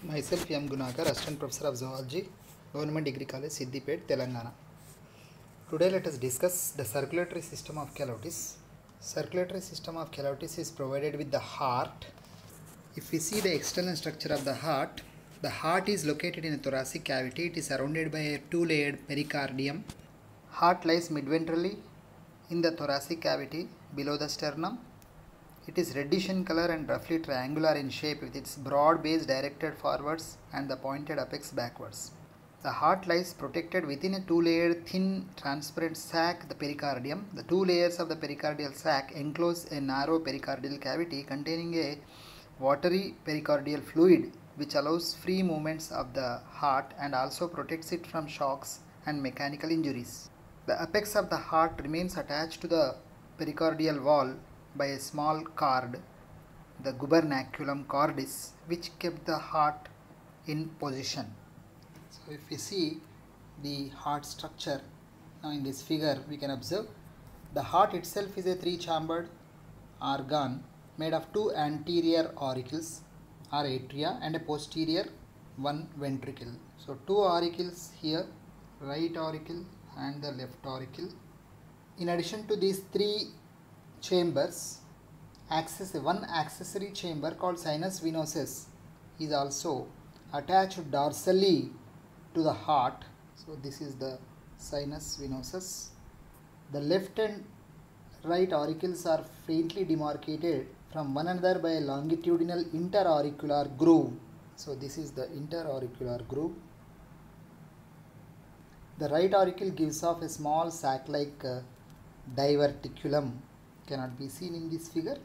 Myself M. Gunakar, Assistant Professor of Zoology, Government Degree College, Siddipet, Telangana. Today let us discuss the circulatory system of Calotis. Circulatory system of Calotis is provided with the heart. If we see the external structure of the heart is located in a thoracic cavity. It is surrounded by a two-layered pericardium. Heart lies midventrally in the thoracic cavity below the sternum. It is reddish in color and roughly triangular in shape with its broad base directed forwards and the pointed apex backwards. The heart lies protected within a two-layered thin transparent sac, the pericardium. The two layers of the pericardial sac enclose a narrow pericardial cavity containing a watery pericardial fluid which allows free movements of the heart and also protects it from shocks and mechanical injuries. The apex of the heart remains attached to the pericardial wall by a small cord, the gubernaculum cordis, which kept the heart in position. So if we see the heart structure, now in this figure we can observe the heart itself is a three-chambered organ made of two anterior auricles or atria and a posterior one ventricle. So two auricles here, right auricle and the left auricle. In addition to these three chambers, one accessory chamber called sinus venosus is also attached dorsally to the heart. So this is the sinus venosus. The left and right auricles are faintly demarcated from one another by a longitudinal interauricular groove. So this is the interauricular groove. The right auricle gives off a small sac-like diverticulum. Cannot be seen in this figure,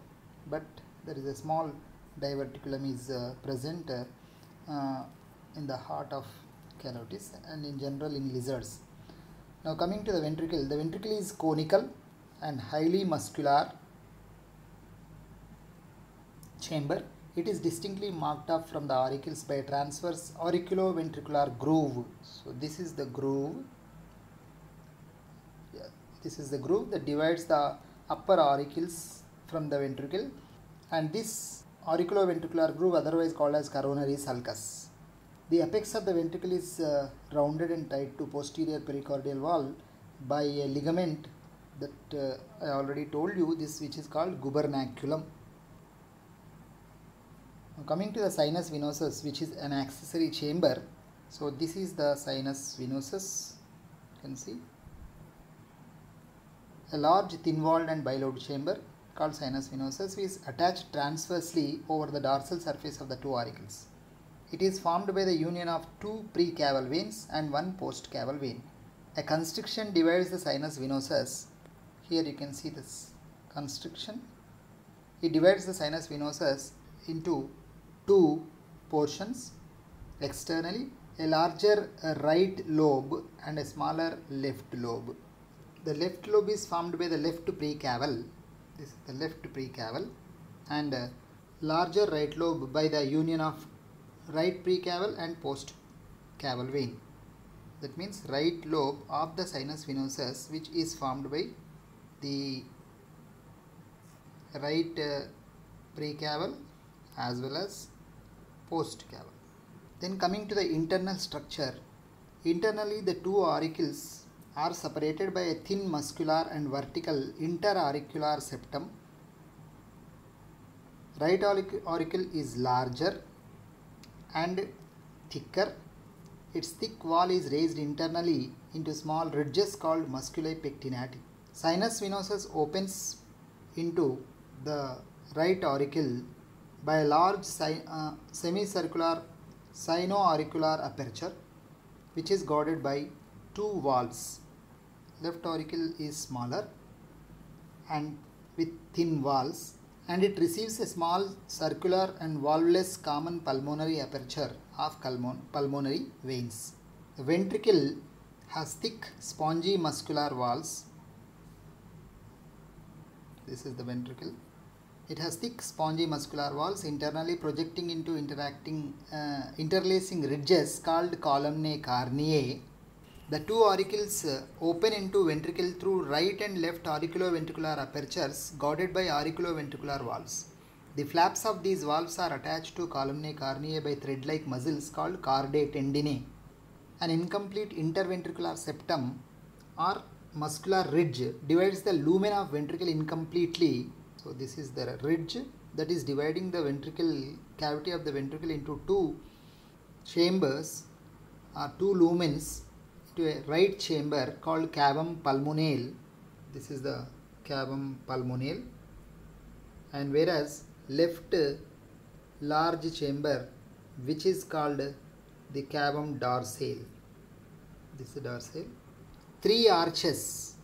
but there is a small diverticulum is present in the heart of Calotis and in general in lizards. Now coming to the ventricle is conical and highly muscular chamber. It is distinctly marked off from the auricles by a transverse auriculoventricular groove. So this is the groove. Yeah, this is the groove that divides the upper auricles from the ventricle, and this auriculoventricular groove, otherwise called as coronary sulcus. The apex of the ventricle is rounded and tied to posterior pericardial wall by a ligament that I already told you, this which is called gubernaculum. Now coming to the sinus venosus, which is an accessory chamber. So this is the sinus venosus, you can see. A large thin-walled and bilobed chamber called sinus venosus is attached transversely over the dorsal surface of the two auricles. It is formed by the union of two precaval veins and one postcaval vein. A constriction divides the sinus venosus. Here you can see this constriction. It divides the sinus venosus into two portions externally, a larger right lobe and a smaller left lobe. The left lobe is formed by the left precaval, this is the left precaval, and a larger right lobe by the union of right precaval and postcaval vein. That means right lobe of the sinus venosus, which is formed by the right precaval as well as postcaval. Then coming to the internal structure, internally the two auricles are separated by a thin muscular and vertical interauricular septum. Right auricle is larger and thicker. Its thick wall is raised internally into small ridges called musculi pectinati. Sinus venosus opens into the right auricle by a large semicircular sinoauricular aperture which is guarded by two valves. Left auricle is smaller and with thin walls, and it receives a small circular and valveless common pulmonary aperture of pulmonary veins. The ventricle has thick spongy muscular walls. This is the ventricle. It has thick spongy muscular walls internally projecting into interlacing ridges called columnae carneae. The two auricles open into ventricle through right and left auriculoventricular apertures guarded by auriculoventricular valves. The flaps of these valves are attached to columnae carneae by thread-like muscles called chordae tendineae. An incomplete interventricular septum or muscular ridge divides the lumen of ventricle incompletely. So this is the ridge that is dividing the ventricle cavity of the ventricle into two chambers or two lumens to a right chamber called cavum pulmonale. This is the cavum pulmonale, and whereas left large chamber which is called the cavum dorsale. This is dorsale. Three arches,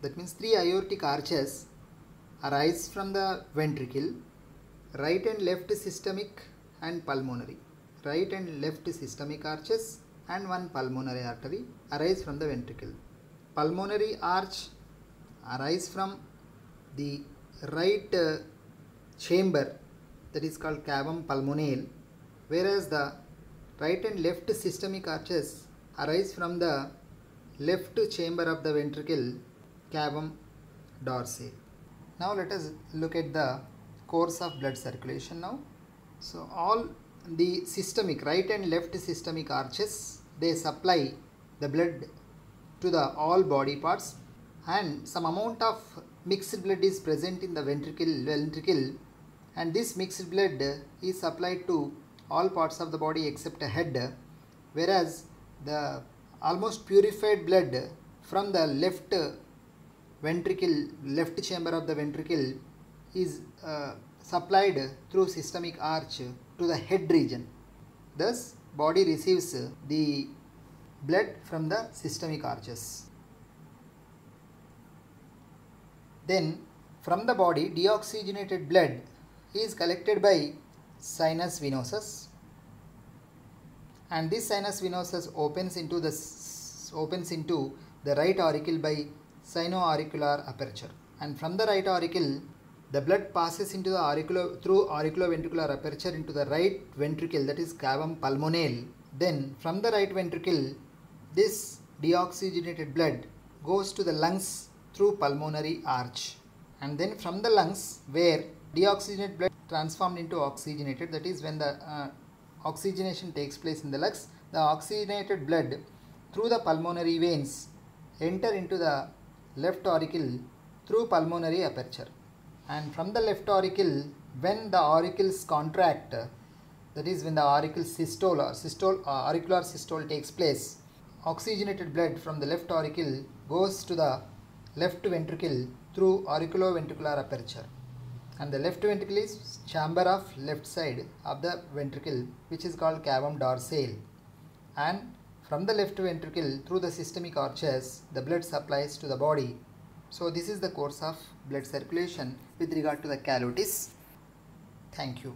that means three aortic arches, arise from the ventricle, right and left systemic and pulmonary. Right and left systemic arches and one pulmonary artery arise from the ventricle. Pulmonary arch arise from the right chamber, that is called cavum pulmonale, whereas the right and left systemic arches arise from the left chamber of the ventricle, cavum dorsale. Now let us look at the course of blood circulation now. So all the systemic, right and left systemic arches, they supply the blood to the all body parts, and some amount of mixed blood is present in the ventricle, and this mixed blood is supplied to all parts of the body except the head, whereas the almost purified blood from the left ventricle, left chamber of the ventricle is supplied through systemic arch to the head region. Thus, body receives the blood from the systemic arches. Then, from the body, deoxygenated blood is collected by sinus venosus, and this sinus venosus opens into the right auricle by sino-auricular aperture, and from the right auricle the blood passes into the through auriculoventricular aperture into the right ventricle, that is cavum pulmonale. Then from the right ventricle this deoxygenated blood goes to the lungs through pulmonary arch, and then from the lungs, where deoxygenated blood transformed into oxygenated, that is when the oxygenation takes place in the lungs, the oxygenated blood through the pulmonary veins enter into the left auricle through pulmonary aperture, and from the left auricle, when the auricles contract, that is when the auricle systole or auricular systole takes place, oxygenated blood from the left auricle goes to the left ventricle through auriculoventricular aperture, and the left ventricle is chamber of left side of the ventricle, which is called cavum dorsale, and from the left ventricle through the systemic arches the blood supplies to the body. So this is the course of blood circulation with regard to the calotis. Thank you.